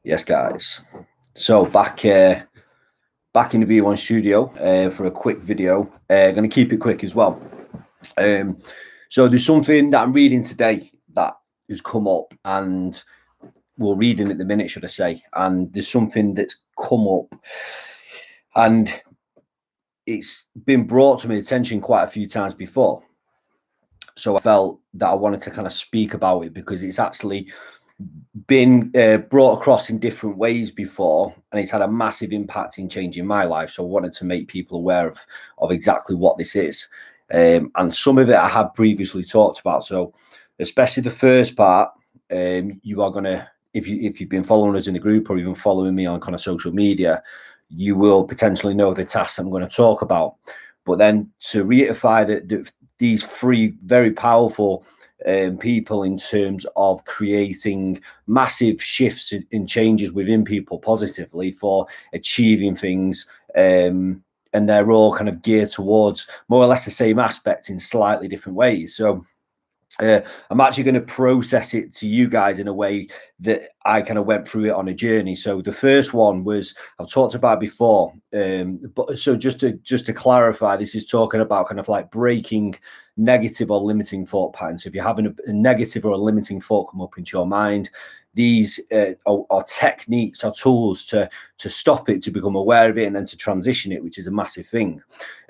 Yes, guys. So back in the B1 studio for a quick video. Going to keep it quick as well. So there's something that I'm reading today that has come up, and we're reading at the minute, should I say? And there's something that's come up, and it's been brought to my attention quite a few times before. So I felt that I wanted to kind of speak about it because it's actually been brought across in different ways before, and it's had a massive impact in changing my life. So I wanted to make people aware of exactly what this is. And some of it I had previously talked about. So especially the first part, you are going to, if you've been following us in the group or even following me on kind of social media, you will potentially know the task I'm going to talk about. But then to reiterate that these three very powerful people in terms of creating massive shifts and changes within people positively for achieving things, and they're all kind of geared towards more or less the same aspect in slightly different ways. So I'm actually going to process it to you guys in a way that I kind of went through it on a journey. So the first one was, I've talked about before, but so just to clarify, this is talking about kind of like breaking negative or limiting thought patterns. If you're having a negative or a limiting thought come up into your mind, these are techniques or tools to stop it, to become aware of it, and then to transition it, which is a massive thing.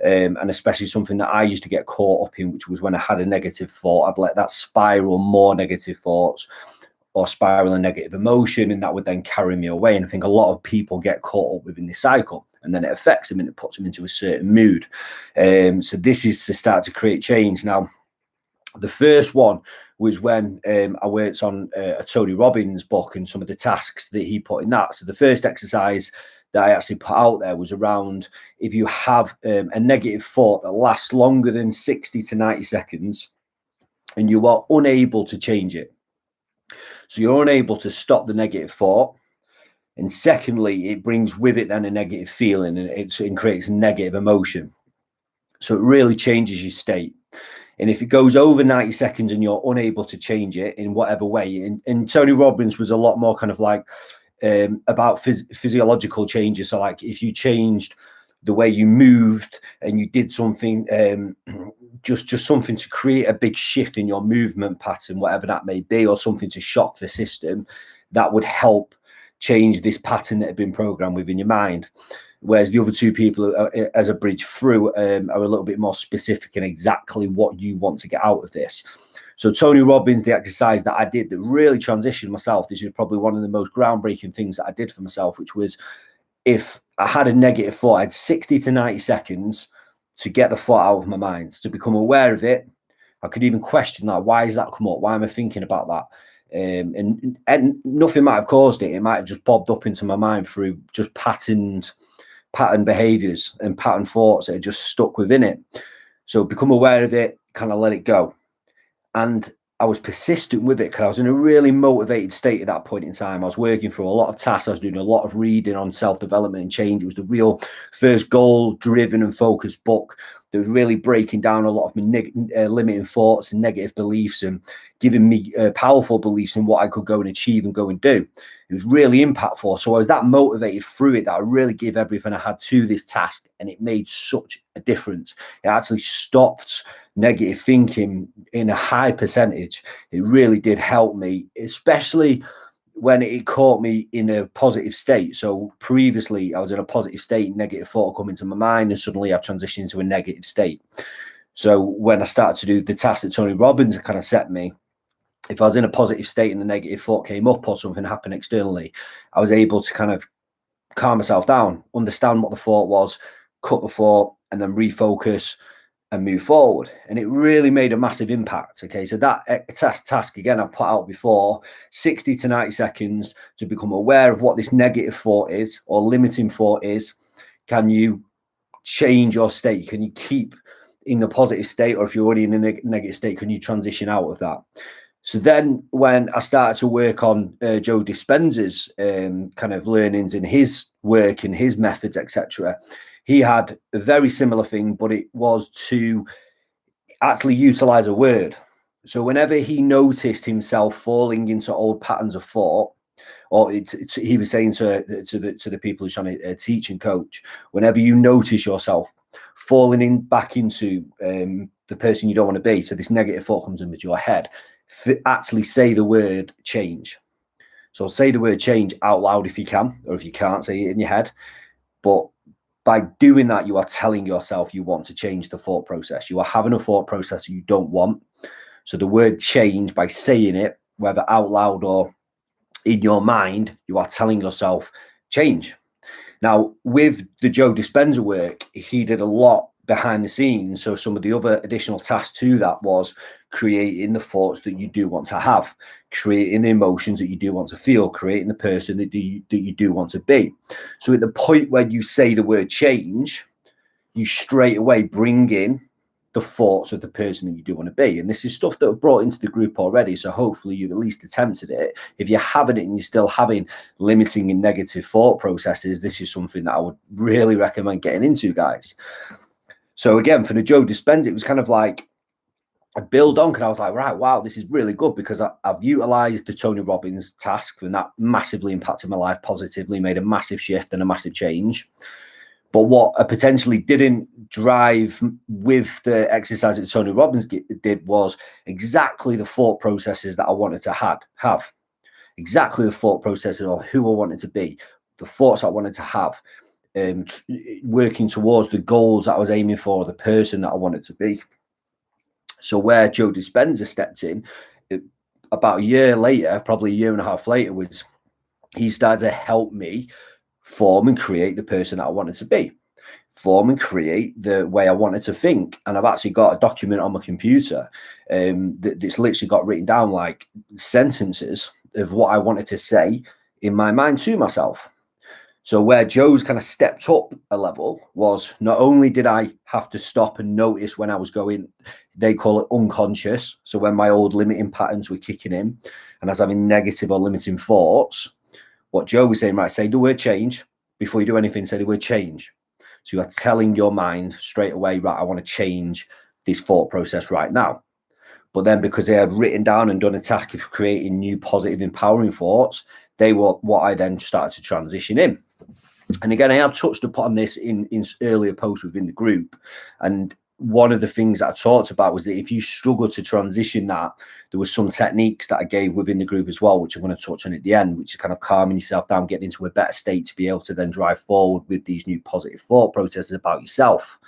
And especially something that I used to get caught up in, which was when I had a negative thought, I'd let that spiral more negative thoughts or spiral a negative emotion, and that would then carry me away. And I think a lot of people get caught up within this cycle, and then it affects them and it puts them into a certain mood. So this is to start to create change. Now, the first one was when I worked on a Tony Robbins book and some of the tasks that he put in that. So the first exercise that I actually put out there was around, if you have a negative thought that lasts longer than 60 to 90 seconds and you are unable to change it. So you're unable to stop the negative thought. And secondly, it brings with it then a negative feeling, and it creates a negative emotion. So it really changes your state. And if it goes over 90 seconds and you're unable to change it in whatever way, and Tony Robbins was a lot more kind of like about physiological changes. So like if you changed the way you moved and you did something, just something to create a big shift in your movement pattern, whatever that may be, or something to shock the system, that would help change this pattern that had been programmed within your mind. Whereas the other two people, as a bridge through, are a little bit more specific in exactly what you want to get out of this. So Tony Robbins, the exercise that I did that really transitioned myself, this was probably one of the most groundbreaking things that I did for myself, which was, if I had a negative thought, I had 60 to 90 seconds to get the thought out of my mind, to become aware of it. I could even question that. Why has that come up? Why am I thinking about that? And nothing might have caused it. It might have just bobbed up into my mind through just pattern behaviors and pattern thoughts that are just stuck within it. So become aware of it, kind of let it go. And I was persistent with it because I was in a really motivated state at that point in time. I was working through a lot of tasks. I was doing a lot of reading on self-development and change. It was the real first goal-driven and focused book that was really breaking down a lot of my limiting thoughts and negative beliefs and giving me powerful beliefs in what I could go and achieve and go and do. It was really impactful. So I was that motivated through it that I really gave everything I had to this task, and it made such a difference. It actually stopped negative thinking in a high percentage. It really did help me, especially when it caught me in a positive state. So previously I was in a positive state, negative thought come into my mind, and suddenly I transitioned into a negative state. So when I started to do the task that Tony Robbins kind of set me, if I was in a positive state and the negative thought came up or something happened externally, I was able to kind of calm myself down, understand what the thought was, cut the thought, and then refocus and move forward. And it really made a massive impact. Okay, so that task again, I've put out before, 60 to 90 seconds to become aware of what this negative thought is or limiting thought is. Can you change your state? Can you keep in the positive state, or if you're already in a negative state, can you transition out of that? So then when I started to work on Joe Dispenza's kind of learnings in his work and his methods, etc., he had a very similar thing, but it was to actually utilize a word. So whenever he noticed himself falling into old patterns of thought, Or he was saying to the people who's trying to teach and coach, whenever you notice yourself falling back into the person you don't want to be, so this negative thought comes into your head, actually say the word change. So say the word change out loud if you can, or if you can't, say it in your head. But by doing that, you are telling yourself you want to change the thought process. You are having a thought process you don't want. So the word change, by saying it, whether out loud or in your mind, you are telling yourself change. Now, with the Joe Dispenza work, he did a lot behind the scenes. So some of the other additional tasks to that was creating the thoughts that you do want to have, creating the emotions that you do want to feel, creating the person that you do want to be. So at the point where you say the word change, you straight away bring in the thoughts of the person that you do want to be. And this is stuff that I've brought into the group already. So hopefully you've at least attempted it. If you haven't and you're still having limiting and negative thought processes, this is something that I would really recommend getting into, guys. So again, for the Joe Dispenza, it was kind of like I build on, because I was like, right, wow, this is really good, because I've utilized the Tony Robbins task, and that massively impacted my life positively, made a massive shift and a massive change. But what I potentially didn't drive with the exercise that Tony Robbins did was exactly the thought processes that I wanted to have. Exactly the thought processes of who I wanted to be, the thoughts I wanted to have, working towards the goals that I was aiming for, the person that I wanted to be. So where Joe Dispenza stepped in, about a year later, probably a year and a half later, was he started to help me form and create the person that I wanted to be, form and create the way I wanted to think. And I've actually got a document on my computer that's literally got written down like sentences of what I wanted to say in my mind to myself. So where Joe's kind of stepped up a level was, not only did I have to stop and notice when I was going, they call it unconscious. So when my old limiting patterns were kicking in and I was having negative or limiting thoughts, what Joe was saying, right, say the word change. Before you do anything, say the word change. So you are telling your mind straight away, right, I want to change this thought process right now. But then because they had written down and done a task of creating new positive, empowering thoughts, they were what I then started to transition in. And again, I have touched upon this in earlier posts within the group. And one of the things that I talked about was that if you struggle to transition that, there was some techniques that I gave within the group as well, which I'm going to touch on at the end, which is kind of calming yourself down, getting into a better state to be able to then drive forward with these new positive thought processes about yourself.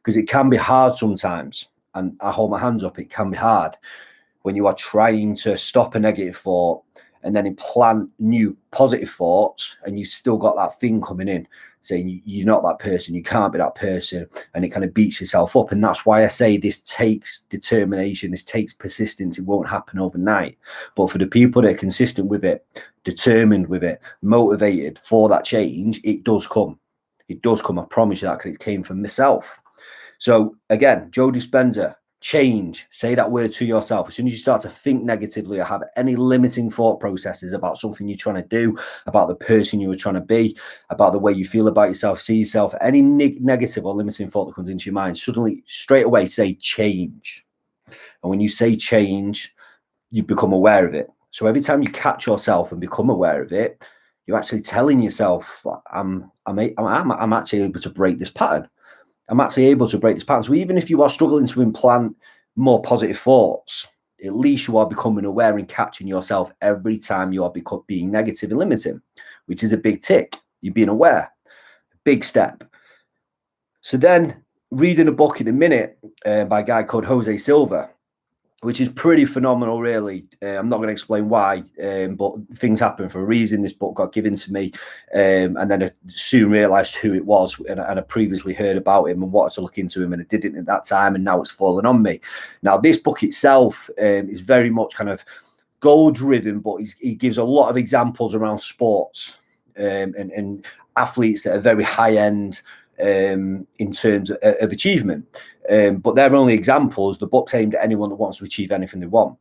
Because it can be hard sometimes. And I hold my hands up, it can be hard when you are trying to stop a negative thought and then implant new positive thoughts, and you still got that thing coming in saying you're not that person, you can't be that person, and it kind of beats yourself up. And that's why I say this takes determination, this takes persistence. It won't happen overnight. But for the people that are consistent with it, determined with it, motivated for that change, it does come. It does come, I promise you that, because it came from myself. So again, Joe Dispenza, change, say that word to yourself. As soon as you start to think negatively or have any limiting thought processes about something you're trying to do, about the person you were trying to be, about the way you feel about yourself, see yourself, any negative or limiting thought that comes into your mind, suddenly straight away say change. And when you say change, you become aware of it. So every time you catch yourself and become aware of it, you're actually telling yourself, I'm actually able to break this pattern. I'm actually able to break this pattern. So even if you are struggling to implant more positive thoughts, at least you are becoming aware and catching yourself every time you are being negative and limiting, which is a big tick. You're being aware, big step. So then reading a book in a minute by a guy called Jose Silva, which is pretty phenomenal, really. I'm not going to explain why, but things happen for a reason. This book got given to me, and then I soon realised who it was, and I previously heard about him and wanted to look into him, and I didn't at that time, and now it's fallen on me. Now, this book itself is very much kind of goal-driven, but he gives a lot of examples around sports and athletes that are very high-end in terms of achievement. But they're only examples. The book's aimed at anyone that wants to achieve anything they want.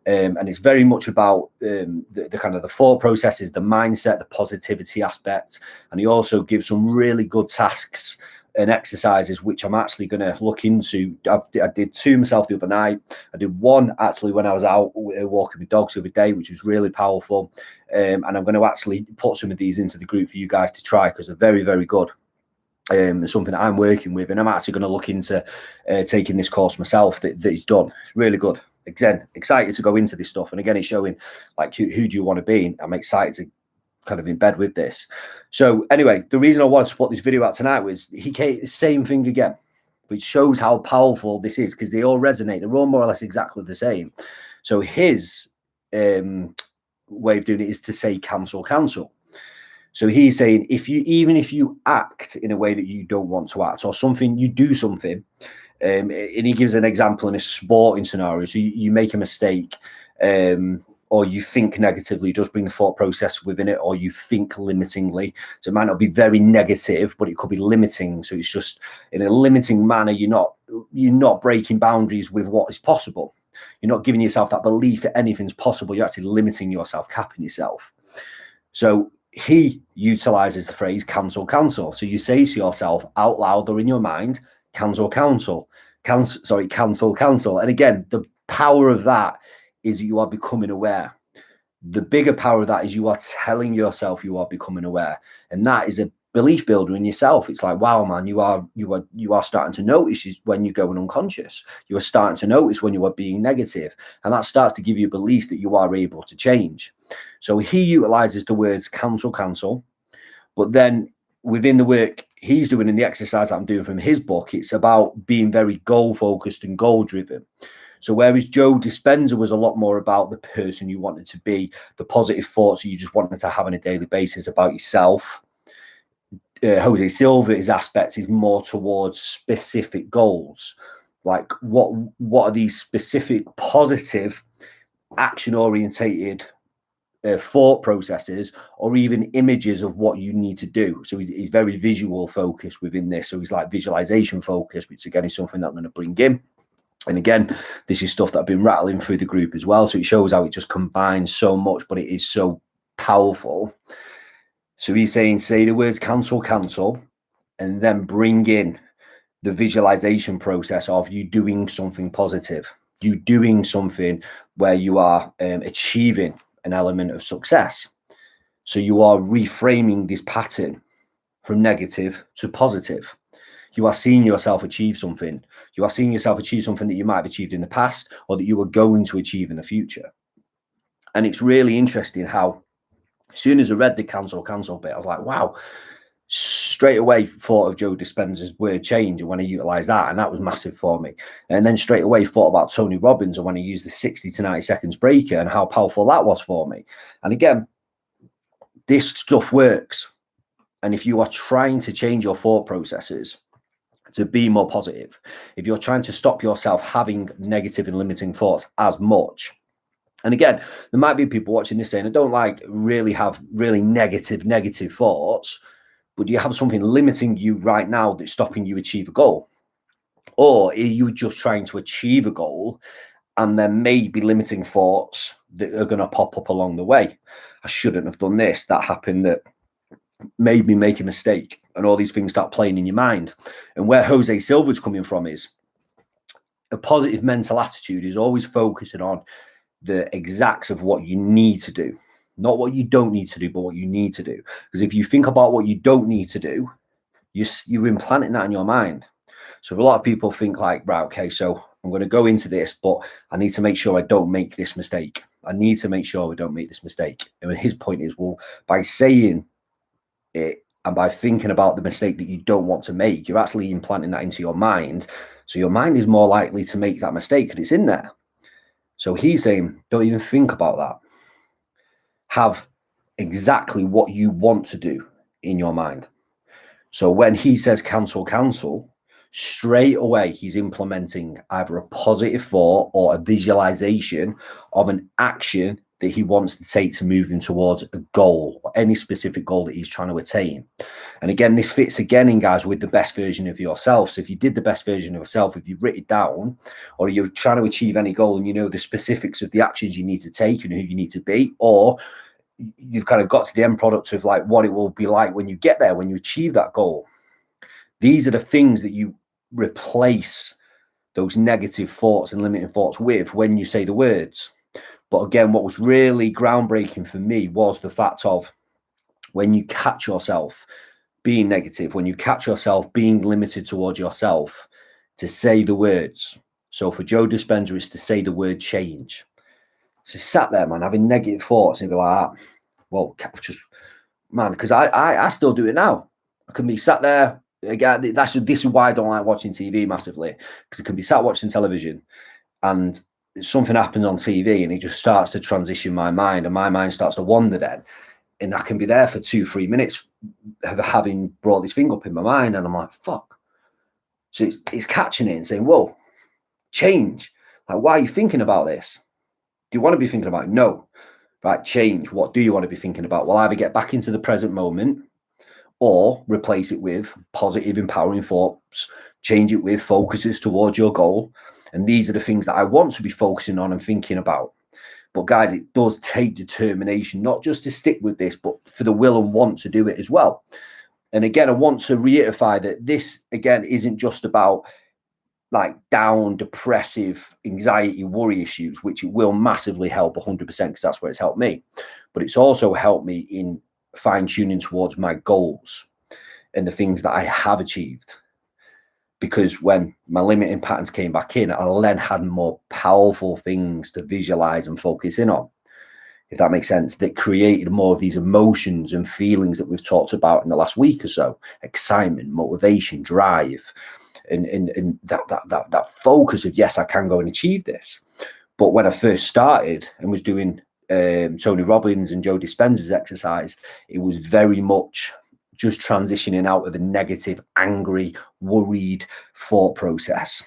And it's very much about the kind of the thought processes, the mindset, the positivity aspect. And he also gives some really good tasks and exercises, which I'm actually going to look into. I did 2 myself the other night. I did 1 actually when I was out walking with dogs the other day, which was really powerful. And I'm going to actually put some of these into the group for you guys to try, because they're very, very good. Something that I'm working with, and I'm actually going to look into taking this course myself that he's done. It's really good. Again, excited to go into this stuff. And again, it's showing like who do you want to be? I'm excited to kind of in bed with this. So anyway, the reason I wanted to put this video out tonight was he came the same thing again, which shows how powerful this is, because they all resonate. They're all more or less exactly the same. So his way of doing it is to say cancel. So he's saying even if you act in a way that you don't want to act, or something, you do something, and he gives an example in a sporting scenario. So you make a mistake, or you think negatively, just bring the thought process within it, or you think limitingly. So it might not be very negative, but it could be limiting. So it's just in a limiting manner, you're not breaking boundaries with what is possible. You're not giving yourself that belief that anything's possible. You're actually limiting yourself, capping yourself. So he utilizes the phrase cancel. So you say to yourself out loud or in your mind, cancel. And again, the power of that is that you are becoming aware. The bigger power of that is you are telling yourself you are becoming aware. And that is a belief builder in yourself. It's like, wow, man, you are starting to notice when you're going unconscious. You are starting to notice when you are being negative. And that starts to give you a belief that you are able to change. So he utilizes the words cancel. But then within the work he's doing in the exercise that I'm doing from his book, it's about being very goal focused and goal driven. So whereas Joe Dispenza was a lot more about the person you wanted to be, the positive thoughts you just wanted to have on a daily basis about yourself, Jose Silva, his aspect is more towards specific goals. Like what are these specific positive action orientated thought processes, or even images of what you need to do. So he's very visual focused within this. So he's like visualization focused, which again is something that I'm going to bring in. And again, this is stuff that I've been rattling through the group as well. So it shows how it just combines so much, but it is so powerful. So he's saying, say the words cancel, and then bring in the visualization process of you doing something positive, you doing something where you are achieving an element of success. So you are reframing this pattern from negative to positive. You are seeing yourself achieve something. You are seeing yourself achieve something that you might have achieved in the past, or that you are going to achieve in the future. And it's really interesting how, as soon as I read the cancel bit, I was like, wow, straight away thought of Joe Dispenza's word change and when I utilized that, and that was massive for me. And then straight away thought about Tony Robbins and when he used the 60 to 90 seconds breaker and how powerful that was for me. And again, this stuff works. And if you are trying to change your thought processes to be more positive, if you're trying to stop yourself having negative and limiting thoughts as much, and again, there might be people watching this saying, I don't like really have really negative thoughts, but do you have something limiting you right now that's stopping you achieve a goal? Or are you just trying to achieve a goal and there may be limiting thoughts that are going to pop up along the way? I shouldn't have done this. That happened, that made me make a mistake, and all these things start playing in your mind. And where Jose Silva's coming from is a positive mental attitude is always focusing on the exacts of what you need to do, not what you don't need to do, but what you need to do. Because if you think about what you don't need to do, you're implanting that in your mind. So a lot of people think like, right, okay, so I'm going to go into this, but I need to make sure I don't make this mistake. I need to make sure we don't make this mistake. And his point is, well, by saying it and by thinking about the mistake that you don't want to make, you're actually implanting that into your mind. So your mind is more likely to make that mistake because it's in there. So he's saying, don't even think about that. Have exactly what you want to do in your mind. So when he says cancel, straight away he's implementing either a positive thought or a visualization of an action that he wants to take to move him towards a goal, or any specific goal that he's trying to attain. And again, this fits again in, guys, with the best version of yourself. So if you did the best version of yourself, if you've written it down, or you're trying to achieve any goal and you know the specifics of the actions you need to take and who you need to be, or you've kind of got to the end product of like what it will be like when you get there, when you achieve that goal, These are the things that you replace those negative thoughts and limiting thoughts with when you say the words. But again, what was really groundbreaking for me was the fact of when you catch yourself being negative, when you catch yourself being limited towards yourself, to say the words. So for Joe Dispenza, it's to say the word change. So sat there, man, having negative thoughts and be like, well, just, man, because I still do it now. I can be sat there. Again, this is why I don't like watching TV massively, because it can be sat watching television and something happens on TV and it just starts to transition my mind, and my mind starts to wander then. And I can be there for 2-3 minutes having brought this thing up in my mind, and I'm like, fuck. So it's catching it and saying, whoa, change. Like, why are you thinking about this? Do you want to be thinking about it? No. Right, change. What do you want to be thinking about? Well, either get back into the present moment or replace it with positive, empowering thoughts, change it with focuses towards your goal. And these are the things that I want to be focusing on and thinking about. But guys, it does take determination, not just to stick with this, but for the will and want to do it as well. And again, I want to reiterate that this, again, isn't just about like down, depressive, anxiety, worry issues, which it will massively help 100% because that's where it's helped me. But it's also helped me in fine tuning towards my goals and the things that I have achieved. Because when my limiting patterns came back in, I then had more powerful things to visualize and focus in on, if that makes sense, that created more of these emotions and feelings that we've talked about in the last week or so: excitement, motivation, drive, and that focus of, yes, I can go and achieve this. But when I first started and was doing Tony Robbins and Joe Dispenza's exercise, it was very much just transitioning out of the negative, angry, worried thought process.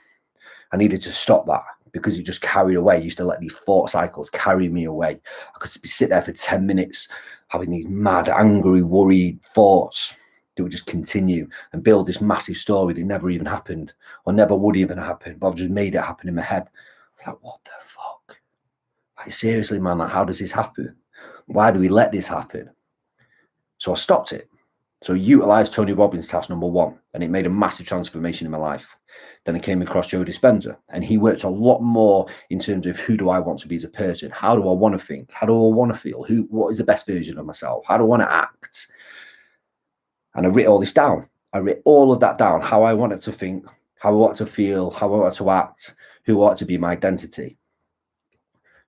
I needed to stop that because it just carried away. I used to let these thought cycles carry me away. I could sit there for 10 minutes having these mad, angry, worried thoughts that would just continue and build this massive story that never even happened or never would even happen, but I've just made it happen in my head. It's like, what the fuck? Like, seriously, man, like, how does this happen? Why do we let this happen? So I stopped it. So I utilized Tony Robbins' task number 1, and it made a massive transformation in my life. Then I came across Joe Dispenza, and he worked a lot more in terms of, who do I want to be as a person? How do I want to think? How do I want to feel? What is the best version of myself? How do I want to act? And I wrote all this down. I wrote all of that down, how I wanted to think, how I wanted to feel, how I wanted to act, who I wanted to be my identity,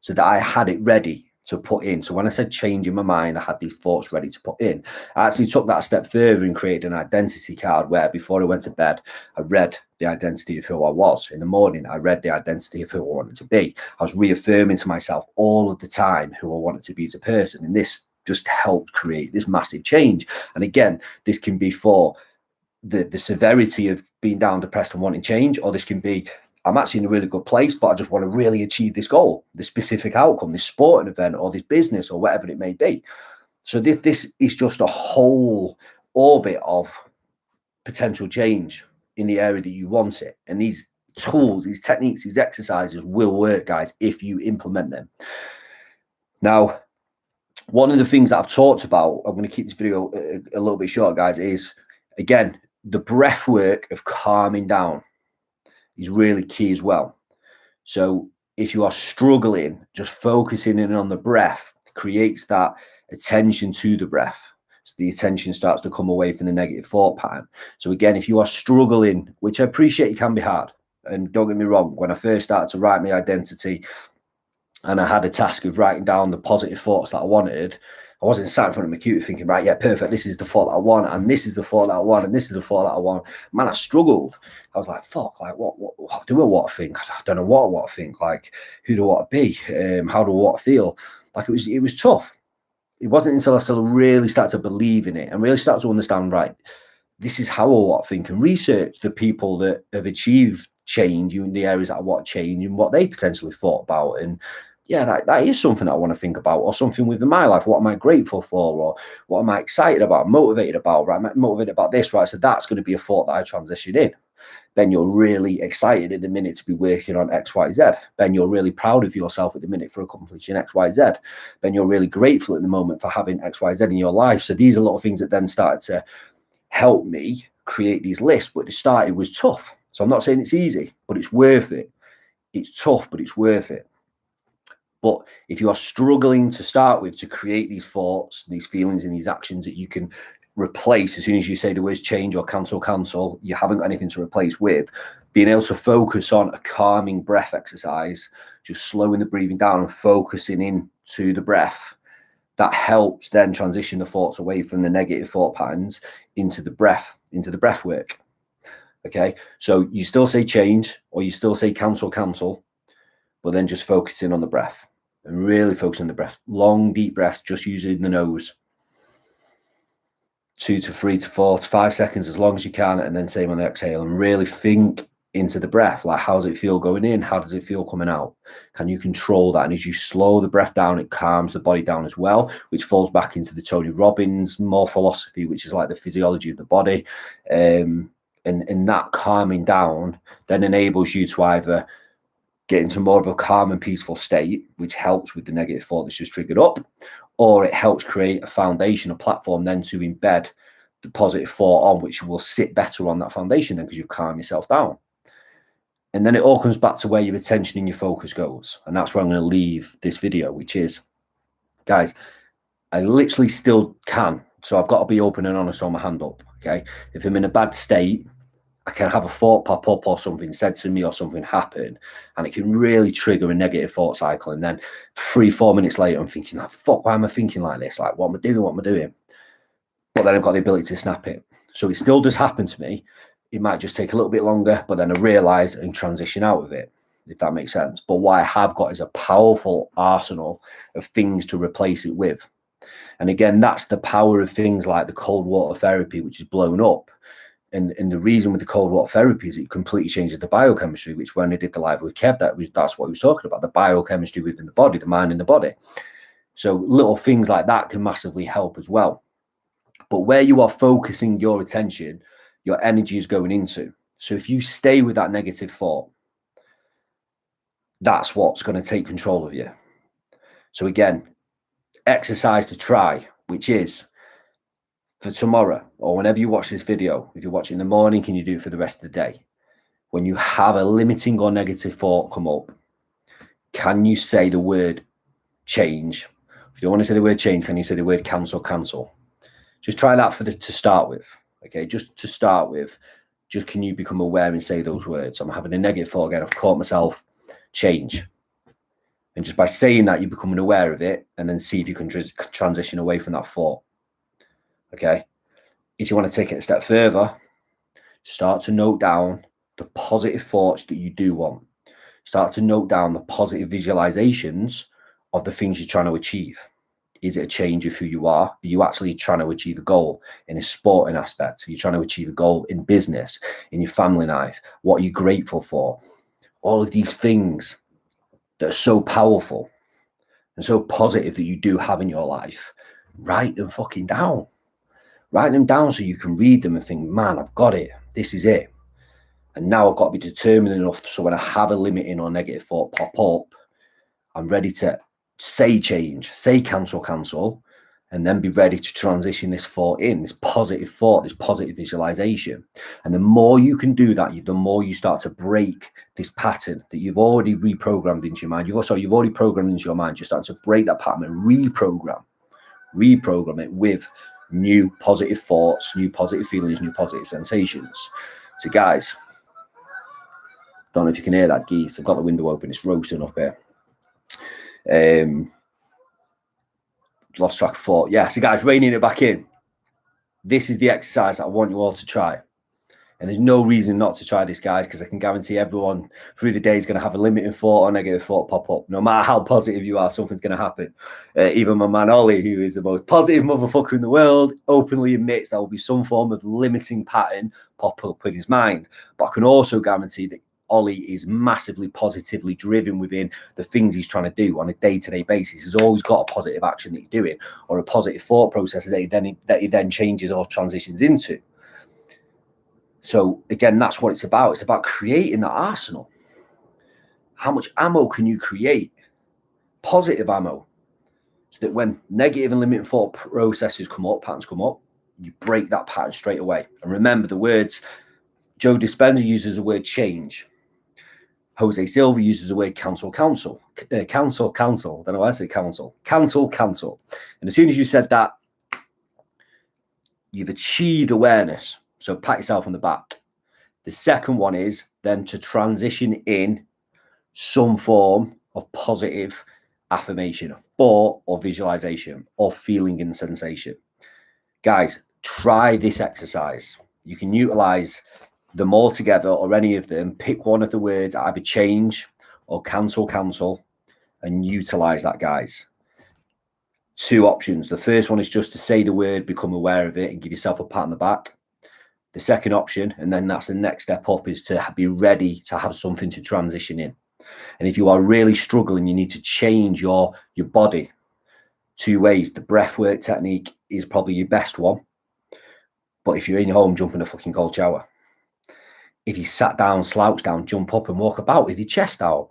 so that I had it ready to put in. So when I said change in my mind, I had these thoughts ready to put in. I actually took that a step further and created an identity card where, before I went to bed, I read the identity of who I was. In the morning, I read the identity of who I wanted to be. I was reaffirming to myself all of the time who I wanted to be as a person. And this just helped create this massive change. And again, this can be for the severity of being down, depressed and wanting change, or this can be, I'm actually in a really good place, but I just want to really achieve this goal, this specific outcome, this sporting event or this business or whatever it may be. So this is just a whole orbit of potential change in the area that you want it. And these tools, these techniques, these exercises will work, guys, if you implement them. Now, one of the things that I've talked about, I'm going to keep this video a little bit short, guys, is, again, the breath work of calming down is really key as well. So if you are struggling, just focusing in on the breath creates that attention to the breath. So the attention starts to come away from the negative thought pattern. So again, if you are struggling, which I appreciate it can be hard, and don't get me wrong, when I first started to write my identity and I had a task of writing down the positive thoughts that I wanted, I wasn't sat in front of my computer thinking, right, yeah, perfect, this is the thought that I want, and this is the thought that I want, and this is the thought that I want. Man, I struggled. I was like, fuck, like, what do I want to think? I don't know what I want to think. Like, who do I want to be? How do I want to feel? Like, it was tough. It wasn't until I really started to believe in it and really started to understand, right, this is how I want to think, and research the people that have achieved change in the areas that I want to change and what they potentially thought about. And yeah, that is something I want to think about, or something within my life. What am I grateful for, or what am I excited about, motivated about? Right, I'm motivated about this, right? So that's going to be a thought that I transition in. Then you're really excited at the minute to be working on X, Y, Z. Then you're really proud of yourself at the minute for accomplishing X, Y, Z. Then you're really grateful at the moment for having X, Y, Z in your life. So these are a lot of things that then started to help me create these lists, but at the start it was tough. So I'm not saying it's easy, but it's worth it. It's tough, but it's worth it. But if you are struggling to start with to create these thoughts, these feelings, and these actions that you can replace as soon as you say the words change or cancel, you haven't got anything to replace with, being able to focus on a calming breath exercise, just slowing the breathing down and focusing into the breath, that helps then transition the thoughts away from the negative thought patterns into the breath work. Okay, so you still say change or you still say cancel, but then just focusing on the breath and really focusing on the breath. Long, deep breaths, just using the nose. 2 to 3 to 4 to 5 seconds, as long as you can, and then same on the exhale, and really think into the breath. Like, how does it feel going in? How does it feel coming out? Can you control that? And as you slow the breath down, it calms the body down as well, which falls back into the Tony Robbins more philosophy, which is like the physiology of the body. And that calming down then enables you to either get into more of a calm and peaceful state, which helps with the negative thought that's just triggered up, or it helps create a foundation, a platform then to embed the positive thought on, which will sit better on that foundation then because you've calmed yourself down. And then it all comes back to where your attention and your focus goes. And that's where I'm going to leave this video, which is, guys, I literally still can. So I've got to be open and honest on my hand up, okay? If I'm in a bad state, I can have a thought pop up or something said to me or something happen, and it can really trigger a negative thought cycle. And then 3-4 minutes later, I'm thinking like, fuck, why am I thinking like this? Like, what am I doing? What am I doing? But then I've got the ability to snap it. So it still does happen to me. It might just take a little bit longer, but then I realize and transition out of it, if that makes sense. But what I have got is a powerful arsenal of things to replace it with. And again, that's the power of things like the cold water therapy, which is blown up. And the reason with the cold water therapy is it completely changes the biochemistry, which when I did the live with Kev, that's what he was talking about, the biochemistry within the body, the mind and the body. So little things like that can massively help as well. But where you are focusing your attention, your energy is going into. So if you stay with that negative thought, that's what's going to take control of you. So again, exercise to try, which is for tomorrow or whenever you watch this video. If you watch it in the morning, can you do it for the rest of the day? When you have a limiting or negative thought come up, can you say the word change? If you don't want to say the word change, can you say the word cancel? Just try that to start with. Okay, just to start with, just can you become aware and say those words? I'm having a negative thought again. I've caught myself, change. And just by saying that, you're becoming aware of it, and then see if you can transition away from that thought. Okay. If you want to take it a step further, start to note down the positive thoughts that you do want. Start to note down the positive visualizations of the things you're trying to achieve. Is it a change of who you are? Are you actually trying to achieve a goal in a sporting aspect? Are you trying to achieve a goal in business, in your family life? What are you grateful for? All of these things that are so powerful and so positive that you do have in your life, write them fucking down. Write them down so you can read them and think, man, I've got it. This is it. And now I've got to be determined enough so when I have a limiting or negative thought pop up, I'm ready to say change, say cancel, and then be ready to transition this thought in, this positive thought, this positive visualization. And the more you can do that, the more you start to break this pattern that you've already reprogrammed into your mind. You've already programmed into your mind. You're starting to break that pattern and reprogram it with new positive thoughts, new positive feelings, new positive sensations. So guys, don't know if you can hear that geese. I've got the window open. It's roasting up here. Lost track of thought. Yeah, so guys, reining it back in. This is the exercise that I want you all to try. And there's no reason not to try this, guys, because I can guarantee everyone through the day is going to have a limiting thought or negative thought pop up. No matter how positive you are, something's going to happen. Even my man Ollie, who is the most positive motherfucker in the world, openly admits there will be some form of limiting pattern pop up in his mind. But I can also guarantee that Ollie is massively positively driven within the things he's trying to do on a day-to-day basis. He's always got a positive action that he's doing or a positive thought process that he then changes or transitions into. So again, that's what it's about. It's about creating that arsenal. How much ammo can you create? Positive ammo. So that when negative and limiting thought processes come up, patterns come up, you break that pattern straight away. And remember the words, Joe Dispenza uses the word change. Jose Silva uses the word cancel. Don't know why I say cancel. Cancel. And as soon as you said that, you've achieved awareness. So pat yourself on the back. The second one is then to transition in some form of positive affirmation, thought or visualization or feeling and sensation. Guys, try this exercise. You can utilize them all together or any of them. Pick one of the words, either change or cancel, and utilize that, guys. Two options. The first one is just to say the word, become aware of it, and give yourself a pat on the back. The second option, and then that's the next step up, is to be ready to have something to transition in. And if you are really struggling, you need to change your body. Two ways. The breath work technique is probably your best one. But if you're in your home, jump in a fucking cold shower. If you sat down, slouch down, jump up and walk about with your chest out.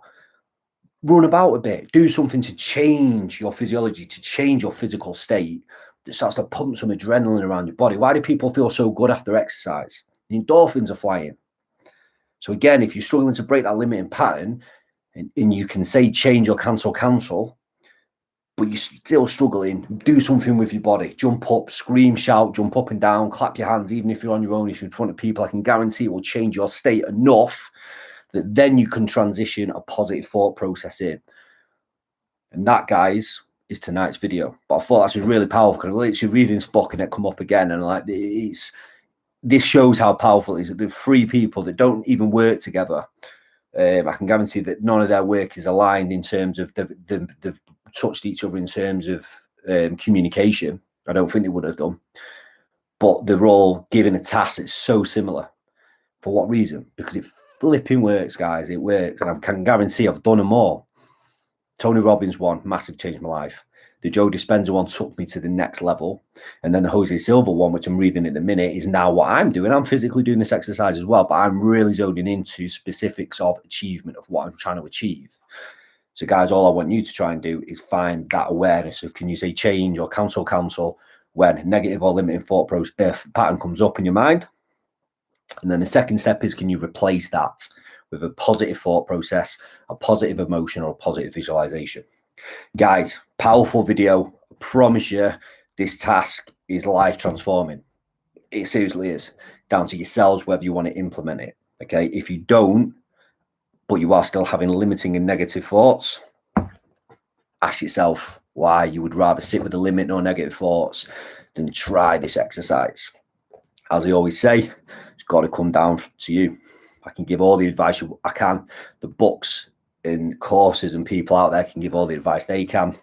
Run about a bit. Do something to change your physiology, to change your physical state that starts to pump some adrenaline around your body. Why do people feel so good after exercise? The endorphins are flying. So again, if you're struggling to break that limiting pattern and you can say change or cancel, but you're still struggling, do something with your body. Jump up, scream, shout, jump up and down, clap your hands, even if you're on your own, if you're in front of people. I can guarantee it will change your state enough that then you can transition a positive thought process in. And that, guys, is tonight's video. But I thought that's just really powerful because I literally reading this book and it come up again. And like, this shows how powerful it is. The three people that don't even work together, I can guarantee that none of their work is aligned in terms of they've touched each other in terms of communication. I don't think they would have done. But they're all given a task that's so similar. For what reason? Because it flipping works, guys. It works. And I can guarantee I've done them all. Tony Robbins one, massive, changed my life. The Joe Dispenza one took me to the next level. And then the Jose Silva one, which I'm reading at the minute, is now what I'm doing. I'm physically doing this exercise as well, but I'm really zoning into specifics of achievement of what I'm trying to achieve. So guys, all I want you to try and do is find that awareness of, can you say change or cancel when negative or limiting thought pattern comes up in your mind? And then the second step is, can you replace that with a positive thought process, a positive emotion, or a positive visualization? Guys, powerful video. I promise you this task is life transforming. It seriously is. Down to yourselves whether you want to implement it. Okay, if you don't, but you are still having limiting and negative thoughts, ask yourself why you would rather sit with the limit or negative thoughts than try this exercise. As I always say, it's got to come down to you. I can give all the advice I can. The books and courses and people out there can give all the advice they can.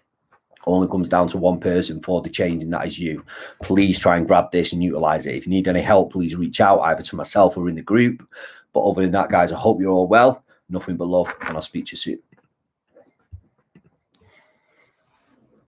Only comes down to one person for the change, and that is you. Please try and grab this and utilize it. If you need any help, please reach out either to myself or in the group. But other than that, guys, I hope you're all well. Nothing but love, and I'll speak to you soon.